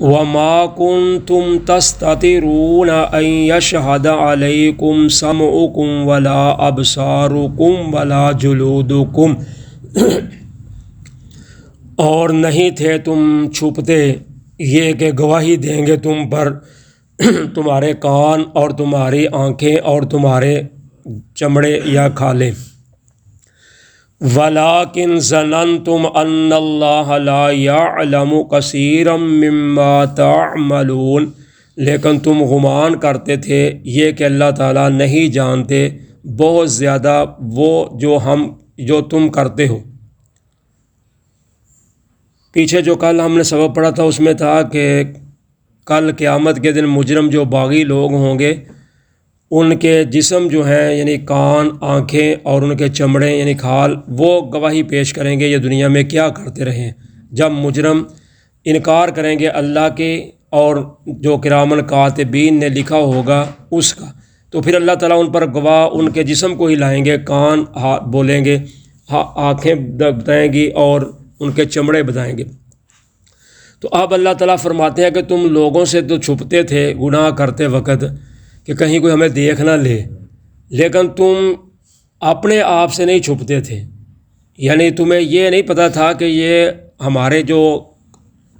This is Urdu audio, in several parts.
وما كنتم تستترون أن يشهد عليكم سمعكم ولا أبصاركم ولا جلودكم اور نہیں تھے تم چھپتے یہ کہ گواہی دیں گے تم پر تمہارے کان اور تمہاری آنکھیں اور تمہارے چمڑے یا کھالیں. وَلَٰكِنْ ظَنَنْتُمْ أَنَّ اللَّهَ لَا يَعْلَمُ كَثِيرًا مِّمَّا تَعْمَلُونَ، لیکن تم گمان کرتے تھے یہ کہ اللہ تعالیٰ نہیں جانتے بہت زیادہ وہ جو تم کرتے ہو. پیچھے جو کل ہم نے سبق پڑھا تھا اس میں تھا کہ کل قیامت کے دن مجرم جو باغی لوگ ہوں گے ان کے جسم جو ہیں یعنی کان، آنکھیں اور ان کے چمڑے یعنی کھال وہ گواہی پیش کریں گے یہ دنیا میں کیا کرتے رہے ہیں. جب مجرم انکار کریں گے اللہ کے اور جو کرامن کاتبین نے لکھا ہوگا اس کا، تو پھر اللہ تعالیٰ ان پر گواہ ان کے جسم کو ہی لائیں گے، کان بولیں گے، آنکھیں بتائیں گی اور ان کے چمڑے بتائیں گے. تو اب اللہ تعالیٰ فرماتے ہیں کہ تم لوگوں سے تو چھپتے تھے گناہ کرتے وقت کہ کہیں کوئی ہمیں دیکھ نہ لے، لیکن تم اپنے آپ سے نہیں چھپتے تھے. یعنی تمہیں یہ نہیں پتہ تھا کہ یہ ہمارے جو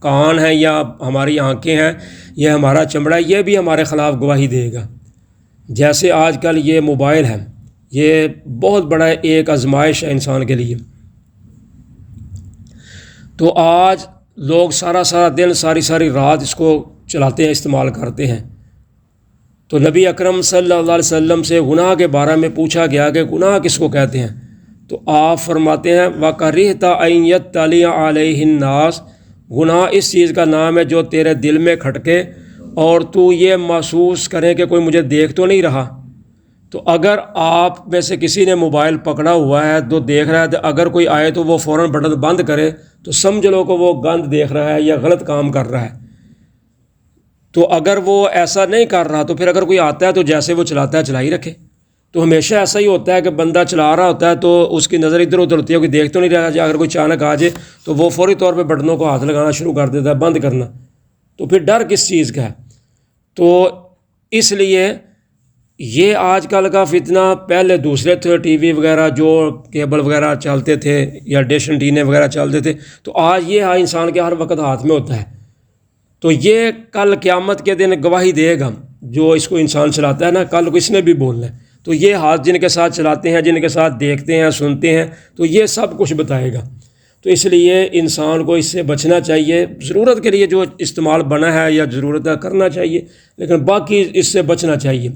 کان ہیں یا ہماری آنکھیں ہیں، یہ ہمارا چمڑا یہ بھی ہمارے خلاف گواہی دے گا. جیسے آج کل یہ موبائل ہے، یہ بہت بڑا ایک آزمائش ہے انسان کے لیے. تو آج لوگ سارا دن ساری رات اس کو چلاتے ہیں، استعمال کرتے ہیں. تو نبی اکرم صلی اللہ علیہ وسلم سے گناہ کے بارے میں پوچھا گیا کہ گناہ کس کو کہتے ہیں، تو آپ فرماتے ہیں وَكَرِهْتَ أَن يَطَّلِعَ عَلَيْهِ النَّاسِ، گناہ اس چیز کا نام ہے جو تیرے دل میں کھٹکے اور تو یہ محسوس کرے کہ کوئی مجھے دیکھ تو نہیں رہا. تو اگر آپ میں سے کسی نے موبائل پکڑا ہوا ہے تو دیکھ رہا ہے، تو اگر کوئی آئے تو وہ فوراً بٹن بند کرے تو سمجھ لو کہ وہ گند دیکھ رہا ہے یا غلط کام کر رہا ہے. تو اگر وہ ایسا نہیں کر رہا تو پھر اگر کوئی آتا ہے تو جیسے وہ چلاتا ہے چلا ہی رکھے. تو ہمیشہ ایسا ہی ہوتا ہے کہ بندہ چلا رہا ہوتا ہے تو اس کی نظر ادھر ادھر ہوتی ہے، کوئی دیکھ تو نہیں رہا. اگر کوئی اچانک آ جائے تو وہ فوری طور پہ بٹنوں کو ہاتھ لگانا شروع کر دیتا ہے، بند کرنا. تو پھر ڈر کس چیز کا ہے؟ تو اس لیے یہ آج کل کا فتنہ، پہلے دوسرے تھے ٹی وی وغیرہ جو کیبل وغیرہ چلتے تھے یا ڈش انٹینے وغیرہ چلتے تھے، تو آج یہ انسان کے ہر وقت ہاتھ میں ہوتا ہے. تو یہ کل قیامت کے دن گواہی دے گا، جو اس کو انسان چلاتا ہے نا، کل کو اس نے بھی بولنا ہے. تو یہ ہاتھ جن کے ساتھ چلاتے ہیں، جن کے ساتھ دیکھتے ہیں، سنتے ہیں، تو یہ سب کچھ بتائے گا. تو اس لیے انسان کو اس سے بچنا چاہیے. ضرورت کے لیے جو استعمال بنا ہے یا ضرورت ہے کرنا چاہیے، لیکن باقی اس سے بچنا چاہیے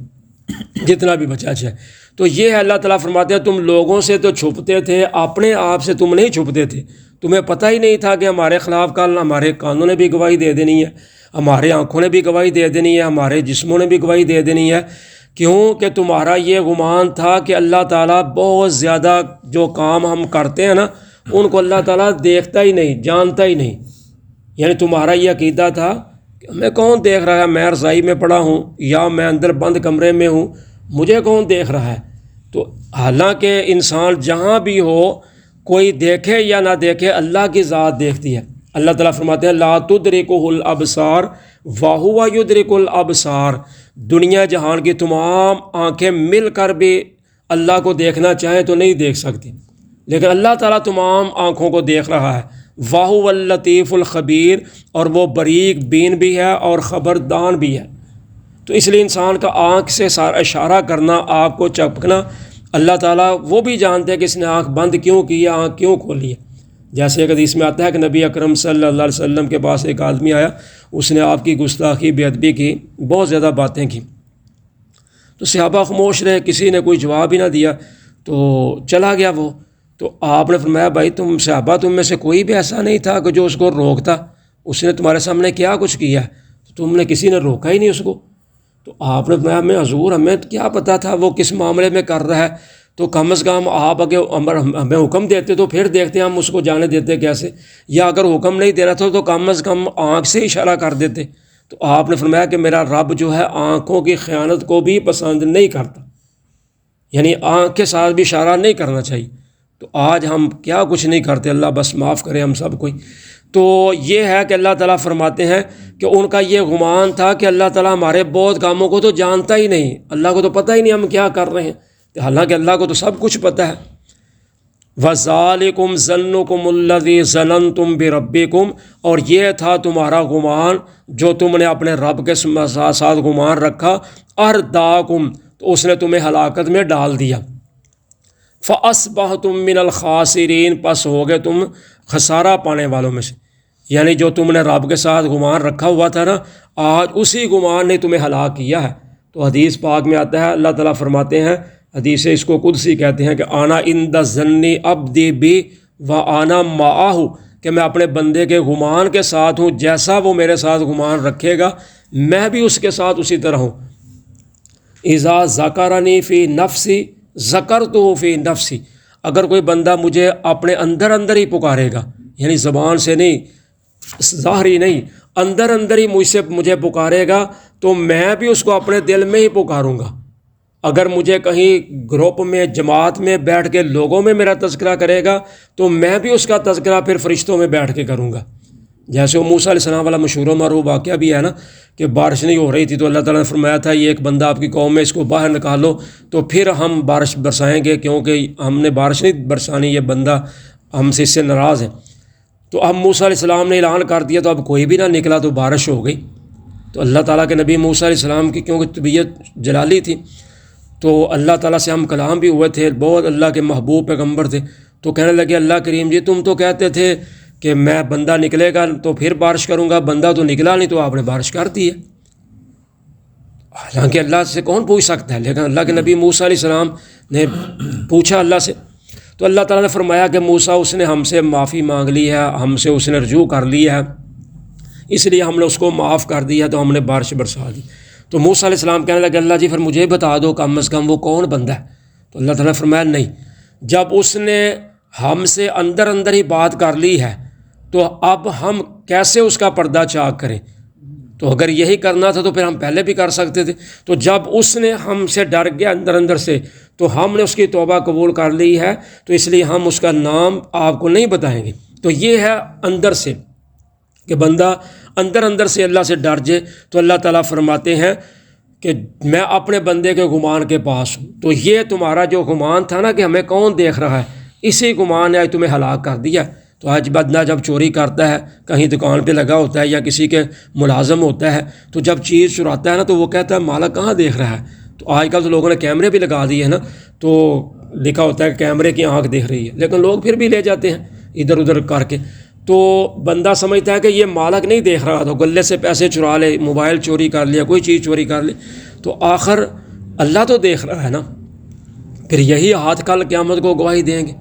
جتنا بھی بچا جائے. تو یہ ہے اللہ تعالیٰ فرماتے ہیں تم لوگوں سے تو چھپتے تھے، اپنے آپ سے تم نہیں چھپتے تھے. تمہیں پتہ ہی نہیں تھا کہ ہمارے خلاف کل ہمارے کانوں نے بھی گواہی دے دینی ہے، ہمارے آنکھوں نے بھی گواہی دے دینی ہے، ہمارے جسموں نے بھی گواہی دے دینی ہے. کیوں کہ تمہارا یہ گمان تھا کہ اللہ تعالیٰ بہت زیادہ جو کام ہم کرتے ہیں نا ان کو اللہ تعالیٰ دیکھتا ہی نہیں، جانتا ہی نہیں. یعنی تمہارا یہ عقیدہ تھا کہ میں کون دیکھ رہا ہے، میں رضائی میں پڑا ہوں یا میں اندر بند کمرے میں ہوں، مجھے کون دیکھ رہا ہے. تو حالانکہ انسان جہاں بھی ہو، کوئی دیکھے یا نہ دیکھے، اللہ کی ذات دیکھتی ہے. اللہ تعالیٰ فرماتے ہیں لا تدرکہ الابصار وہو یدرک الابصار. دنیا جہان کی تمام آنکھیں مل کر بھی اللہ کو دیکھنا چاہیں تو نہیں دیکھ سکتی، لیکن اللہ تعالیٰ تمام آنکھوں کو دیکھ رہا ہے. وَهُوَ اللطیف الخبیر، اور وہ باریک بین بھی ہے اور خبردان بھی ہے. تو اس لیے انسان کا آنکھ سے اشارہ کرنا، آپ کو چپکنا، اللہ تعالیٰ وہ بھی جانتے ہیں کہ اس نے آنکھ بند کیوں کی ہے، آنکھ کیوں کھولی ہے. جیسے ایک حدیث میں آتا ہے کہ نبی اکرم صلی اللہ علیہ وسلم کے پاس ایک آدمی آیا، اس نے آپ کی گستاخی، بے ادبی کی، بہت زیادہ باتیں کی. تو صحابہ خاموش رہے، کسی نے کوئی جواب ہی نہ دیا، تو چلا گیا وہ. تو آپ نے فرمایا بھائی تم صحابہ تم میں سے کوئی بھی ایسا نہیں تھا کہ جو اس کو روکتا، اس نے تمہارے سامنے کیا کچھ کیا، تو تم نے کسی نے روکا ہی نہیں اس کو. تو آپ نے فرمایا میں حضور ہمیں کیا پتہ تھا وہ کس معاملے میں کر رہا ہے، تو کم از کم آپ اگر ہمیں حکم دیتے تو پھر دیکھتے ہم اس کو جانے دیتے کیسے، یا اگر حکم نہیں دے رہا تھا تو کم از کم آنکھ سے اشارہ کر دیتے. تو آپ نے فرمایا کہ میرا رب جو ہے آنکھوں کی خیانت کو بھی پسند نہیں کرتا، یعنی آنکھ کے ساتھ بھی اشارہ نہیں کرنا چاہیے. تو آج ہم کیا کچھ نہیں کرتے، اللہ بس معاف کرے ہم سب کوئی. تو یہ ہے کہ اللہ تعالیٰ فرماتے ہیں کہ ان کا یہ گمان تھا کہ اللہ تعالیٰ ہمارے بہت کاموں کو تو جانتا ہی نہیں، اللہ کو تو پتہ ہی نہیں ہم کیا کر رہے ہیں، حالانکہ اللہ کو تو سب کچھ پتہ ہے۔ وَذَالِكُمْ ظَنُّكُمُ الَّذِي ظَنَنْتُمْ بِرَبِّكُمْ، اور یہ تھا تمہارا گمان جو تم نے اپنے رب کے ساتھ گمان رکھا، ارداکم، تو اس نے تمہیں ہلاکت میں ڈال دیا۔ فَأَصْبَحْتُم مِّنَ الْخَاسِرِينَ، پس ہو گئے تم خسارہ پانے والوں میں سے، یعنی جو تم نے رب کے ساتھ گمان رکھا ہوا تھا نا، آج اسی گمان نے تمہیں ہلاک کیا ہے۔ تو حدیث پاک میں آتا ہے، اللہ تعالیٰ فرماتے ہیں، حدیث اس کو قدسی کہتے ہیں کہ آنا عند ظنی عبدی بی و آنا معاہ، کہ میں اپنے بندے کے گمان کے ساتھ ہوں، جیسا وہ میرے ساتھ گمان رکھے گا میں بھی اس کے ساتھ اسی طرح ہوں۔ اذا ذکرنی فی نفسی ذکرتہ فی نفسی، اگر کوئی بندہ مجھے اپنے اندر اندر ہی پکارے گا، یعنی زبان سے نہیں، ظاہری نہیں، اندر اندر ہی مجھے پکارے گا تو میں بھی اس کو اپنے دل میں ہی پکاروں گا۔ اگر مجھے کہیں گروپ میں، جماعت میں بیٹھ کے لوگوں میں میرا تذکرہ کرے گا تو میں بھی اس کا تذکرہ پھر فرشتوں میں بیٹھ کے کروں گا۔ جیسے وہ موسیٰ علیہ السلام والا مشہور و معروف واقعہ بھی ہے نا، کہ بارش نہیں ہو رہی تھی تو اللہ تعالیٰ نے فرمایا تھا یہ ایک بندہ آپ کی قوم میں، اس کو باہر نکالو تو پھر ہم بارش برسائیں گے، کیونکہ ہم نے بارش نہیں برسانی، یہ بندہ ہم سے اس سے ناراض ہے۔ تو اب موسیٰ علیہ السلام نے اعلان کر دیا تو اب کوئی بھی نہ نکلا تو بارش ہو گئی۔ تو اللہ تعالیٰ کے نبی موسیٰ علیہ السلام کی کیونکہ طبیعت جلالی تھی تو اللہ تعالیٰ سے ہم کلام بھی ہوئے تھے، بہت اللہ کے محبوب پیغمبر تھے، تو کہنے لگے اللہ کریم جی تم تو کہتے تھے کہ میں بندہ نکلے گا تو پھر بارش کروں گا، بندہ تو نکلا نہیں تو آپ نے بارش کر دی ہے۔ حالانکہ اللہ سے کون پوچھ سکتا ہے، لیکن اللہ کے نبی موسیٰ علیہ السلام نے پوچھا اللہ سے، تو اللہ تعالیٰ نے فرمایا کہ موسیٰ اس نے ہم سے معافی مانگ لی ہے، ہم سے اس نے رجوع کر لی ہے، اس لیے ہم نے اس کو معاف کر دیا تو ہم نے بارش برسا دی۔ تو موسیٰ علیہ السلام کہنے لگے اللہ جی پھر مجھے بتا دو کم از کم وہ کون بندہ ہے۔ تو اللہ تعالیٰ نے فرمایا نہیں، جب اس نے ہم سے اندر اندر ہی بات کر لی ہے تو اب ہم کیسے اس کا پردہ چاک کریں؟ تو اگر یہی کرنا تھا تو پھر ہم پہلے بھی کر سکتے تھے۔ تو جب اس نے ہم سے ڈر گیا اندر اندر سے تو ہم نے اس کی توبہ قبول کر لی ہے، تو اس لیے ہم اس کا نام آپ کو نہیں بتائیں گے۔ تو یہ ہے اندر سے کہ بندہ اندر اندر سے اللہ سے ڈر جائے۔ تو اللہ تعالیٰ فرماتے ہیں کہ میں اپنے بندے کے گمان کے پاس ہوں۔ تو یہ تمہارا جو گمان تھا نا کہ ہمیں کون دیکھ رہا ہے، اسی گمان نے آج تمہیں ہلاک کر دیا۔ تو آج بندہ جب چوری کرتا ہے، کہیں دکان پہ لگا ہوتا ہے یا کسی کے ملازم ہوتا ہے، تو جب چیز چراتا ہے نا تو وہ کہتا ہے مالک کہاں دیکھ رہا ہے۔ تو آج کل تو لوگوں نے کیمرے بھی لگا دیے ہیں نا، تو لکھا ہوتا ہے کہ کیمرے کی آنکھ دیکھ رہی ہے، لیکن لوگ پھر بھی لے جاتے ہیں ادھر ادھر کر کے۔ تو بندہ سمجھتا ہے کہ یہ مالک نہیں دیکھ رہا، تو گلے سے پیسے چرا لے، موبائل چوری کر لیا، کوئی چیز چوری کر لے، تو آخر اللہ تو دیکھ رہا ہے نا۔ پھر یہی ہاتھ کل قیامت کو گواہی دیں گے۔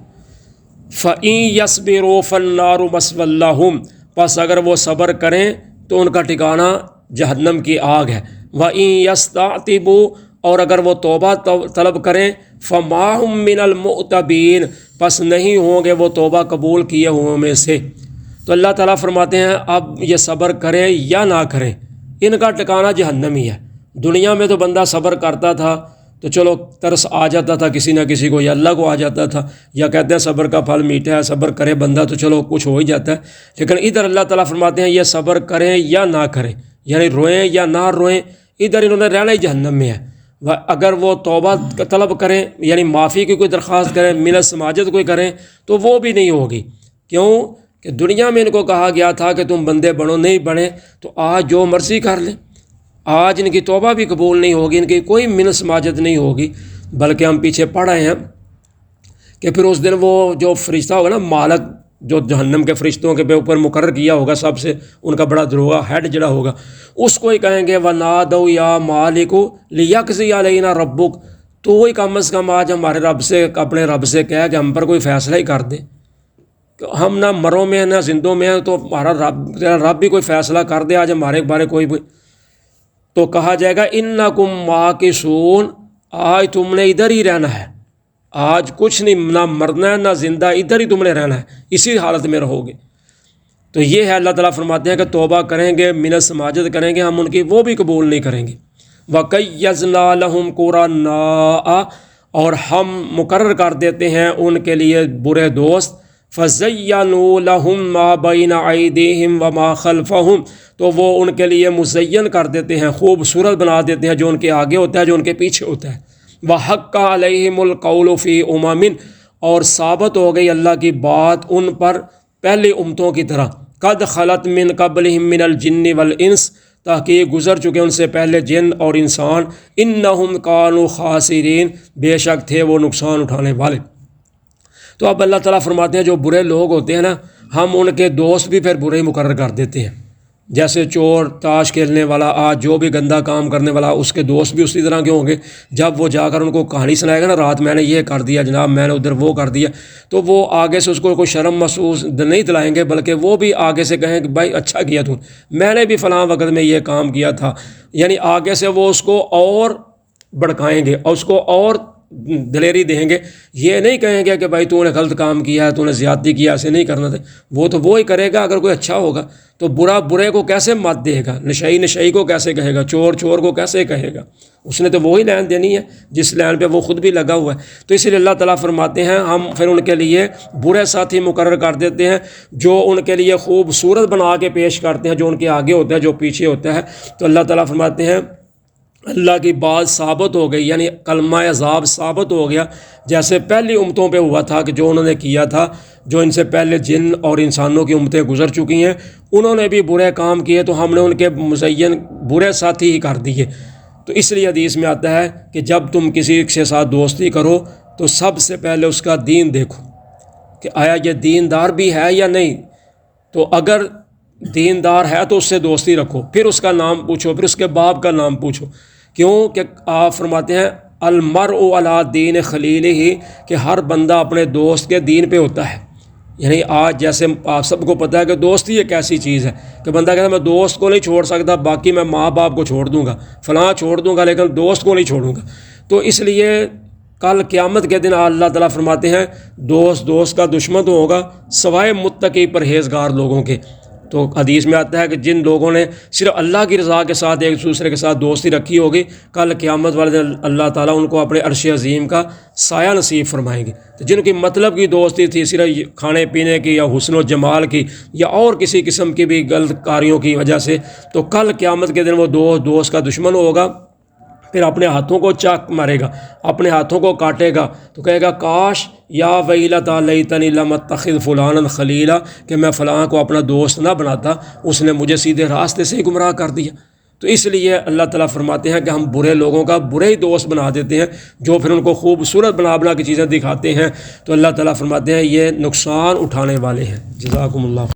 فَإِن يَصْبِرُوا فَالنَّارُ مَثْوًى لَّهُمْ، پس اگر وہ صبر کریں تو ان کا ٹھکانہ جہنم کی آگ ہے۔ وَإِن يَسْتَعْتِبُوا، اور اگر وہ توبہ طلب کریں، فَمَا هُم مِّنَ الْمُعْتَبِينَ، پس نہیں ہوں گے وہ توبہ قبول کیے ہوئے میں سے۔ تو اللہ تعالیٰ فرماتے ہیں اب یہ صبر کریں یا نہ کریں، ان کا ٹھکانہ جہنم ہی ہے۔ دنیا میں تو بندہ صبر کرتا تھا تو چلو ترس آ جاتا تھا کسی نہ کسی کو، یا اللہ کو آ جاتا تھا، یا کہتے ہیں صبر کا پھل میٹھا ہے، صبر کرے بندہ تو چلو کچھ ہو ہی جاتا ہے۔ لیکن ادھر اللہ تعالیٰ فرماتے ہیں یہ صبر کریں یا نہ کریں، یعنی روئیں یا نہ روئیں، ادھر انہوں نے رہنا ہی جہنم میں ہے۔ اگر وہ توبہ طلب کریں یعنی معافی کی کوئی درخواست کریں، ملت سماجت کوئی کریں، تو وہ بھی نہیں ہوگی۔ کیوں کہ دنیا میں ان کو کہا گیا تھا کہ تم بندے بنو، نہیں بنے تو آج جو مرضی کر لیں، آج ان کی توبہ بھی قبول نہیں ہوگی، ان کی کوئی منت سماجت نہیں ہوگی، بلکہ ہم پیچھے پڑھ رہے ہیں کہ پھر اس دن وہ جو فرشتہ ہوگا نا، مالک جو جہنم کے فرشتوں کے اوپر مقرر کیا ہوگا، سب سے ان کا بڑا دروغہ ہیڈ جڑا ہوگا، اس کو ہی کہیں گے وَنَادَوْا يَا مَالِكُ لِيَقْضِيَ عَلَيْنَا رَبُّكَ، تو وہی کم از کم آج ہمارے رب سے، اپنے رب سے کہے کہ ہم پر کوئی فیصلہ ہی کر دے، ہم نہ مروں میں ہیں نہ زندوں میں ہیں، تو ہمارا رب بھی کوئی فیصلہ کر دے آج ہمارے بارے کوئی بھی۔ تو کہا جائے گا اِنَّكُمْ مَاكِثُونَ، آج تم نے ادھر ہی رہنا ہے، آج کچھ نہیں، نہ مرنا ہے نہ زندہ، ادھر ہی تم نے رہنا ہے، اسی حالت میں رہو گے۔ تو یہ ہے اللہ تعالیٰ فرماتے ہیں کہ توبہ کریں گے، منت سماجت کریں گے، ہم ان کی وہ بھی قبول نہیں کریں گے۔ وَقَيَّضْنَا لَهُمْ قُرَنَاءَ، اور ہم مقرر کر دیتے ہیں ان کے لیے برے دوست، فَزَيَّنُوا لَهُم مَّا بَيْنَ أَيْدِيهِمْ وَمَا خَلْفَهُم، تو وہ ان کے لیے مزین کر دیتے ہیں، خوبصورت بنا دیتے ہیں جو ان کے آگے ہوتا ہے، جو ان کے پیچھے ہوتا ہے۔ وَحَقَّ عَلَيْهِمُ الْقَوْلُ فِي أُمَمٍ، اور ثابت ہو گئی اللہ کی بات ان پر پہلی امتوں کی طرح، قد خلت من قبلہم من الجن والانس، تحقیق گزر چکے ان سے پہلے جن اور انسان، انہم کانوا خاسرین، بے شک تھے وہ نقصان اٹھانے والے۔ تو اب اللہ تعالیٰ فرماتے ہیں جو برے لوگ ہوتے ہیں نا، ہم ان کے دوست بھی پھر برے ہی مقرر کر دیتے ہیں۔ جیسے چور، تاش کھیلنے والا، آج جو بھی گندا کام کرنے والا، اس کے دوست بھی اسی طرح کے ہوں گے۔ جب وہ جا کر ان کو کہانی سنائے گا نا، رات میں نے یہ کر دیا جناب، میں نے ادھر وہ کر دیا، تو وہ آگے سے اس کو کوئی شرم محسوس نہیں دلائیں گے، بلکہ وہ بھی آگے سے کہیں کہ بھائی اچھا کیا تو، میں نے بھی فلاں وقت میں یہ کام کیا تھا۔ یعنی آگے سے وہ اس کو اور بھڑکائیں گے اور اس کو اور دلیری دیں گے، یہ نہیں کہیں گے کہ بھائی تو نے غلط کام کیا ہے، تو نے زیادتی کیا، ایسے نہیں کرنا تھا۔ وہ تو وہی کرے گا اگر کوئی اچھا ہوگا، تو برا برے کو کیسے مت دے گا، نشئی نشئی کو کیسے کہے گا، چور چور کو کیسے کہے گا، اس نے تو وہی لین دینی ہے جس لین پہ وہ خود بھی لگا ہوا ہے۔ تو اس لیے اللہ تعالیٰ فرماتے ہیں ہم پھر ان کے لیے برے ساتھی مقرر کر دیتے ہیں جو ان کے لیے خوبصورت بنا کے پیش کرتے ہیں، جو ان کے آگے ہوتا ہے، جو پیچھے ہوتا ہے۔ تو اللہ تعالیٰ فرماتے ہیں اللہ کی بات ثابت ہو گئی، یعنی کلمہ عذاب ثابت ہو گیا، جیسے پہلی امتوں پہ ہوا تھا کہ جو انہوں نے کیا تھا، جو ان سے پہلے جن اور انسانوں کی امتیں گزر چکی ہیں، انہوں نے بھی برے کام کیے تو ہم نے ان کے مزین برے ساتھی ہی کر دیے۔ تو اس لیے حدیث میں آتا ہے کہ جب تم کسی کے ساتھ دوستی کرو تو سب سے پہلے اس کا دین دیکھو کہ آیا یہ دیندار بھی ہے یا نہیں۔ تو اگر دیندار ہے تو اس سے دوستی رکھو، پھر اس کا نام پوچھو، پھر اس کے باپ کا نام پوچھو۔ کیوں کہ آپ فرماتے ہیں المرء علی دین خلیلہ، کہ ہر بندہ اپنے دوست کے دین پہ ہوتا ہے۔ یعنی آج جیسے آپ سب کو پتہ ہے کہ دوستی ایک ایسی چیز ہے کہ بندہ کہتا ہے میں دوست کو نہیں چھوڑ سکتا، باقی میں ماں باپ کو چھوڑ دوں گا، فلاں چھوڑ دوں گا، لیکن دوست کو نہیں چھوڑوں گا۔ تو اس لیے کل قیامت کے دن اللہ تعالیٰ فرماتے ہیں دوست دوست کا دشمن تو ہوگا سوائے متقی پرہیزگار لوگوں کے۔ تو حدیث میں آتا ہے کہ جن لوگوں نے صرف اللہ کی رضا کے ساتھ ایک دوسرے کے ساتھ دوستی رکھی ہوگی، کل قیامت والے دن اللہ تعالیٰ ان کو اپنے عرش عظیم کا سایہ نصیب فرمائیں گے۔ تو جن کی مطلب کی دوستی تھی صرف کھانے پینے کی یا حسن و جمال کی یا اور کسی قسم کی بھی غلط کاریوں کی وجہ سے، تو کل قیامت کے دن وہ دوست کا دشمن ہوگا، پھر اپنے ہاتھوں کو چاک مارے گا، اپنے ہاتھوں کو کاٹے گا، تو کہے گا کاش یا ویلتا لیتنی لم اتخذ فلانا خلیلا، کہ میں فلاں کو اپنا دوست نہ بناتا، اس نے مجھے سیدھے راستے سے ہی گمراہ کر دیا۔ تو اس لیے اللہ تعالیٰ فرماتے ہیں کہ ہم برے لوگوں کا برے ہی دوست بنا دیتے ہیں، جو پھر ان کو خوبصورت بنا کی چیزیں دکھاتے ہیں۔ تو اللہ تعالیٰ فرماتے ہیں یہ نقصان اٹھانے والے ہیں۔ جزاکم اللہ۔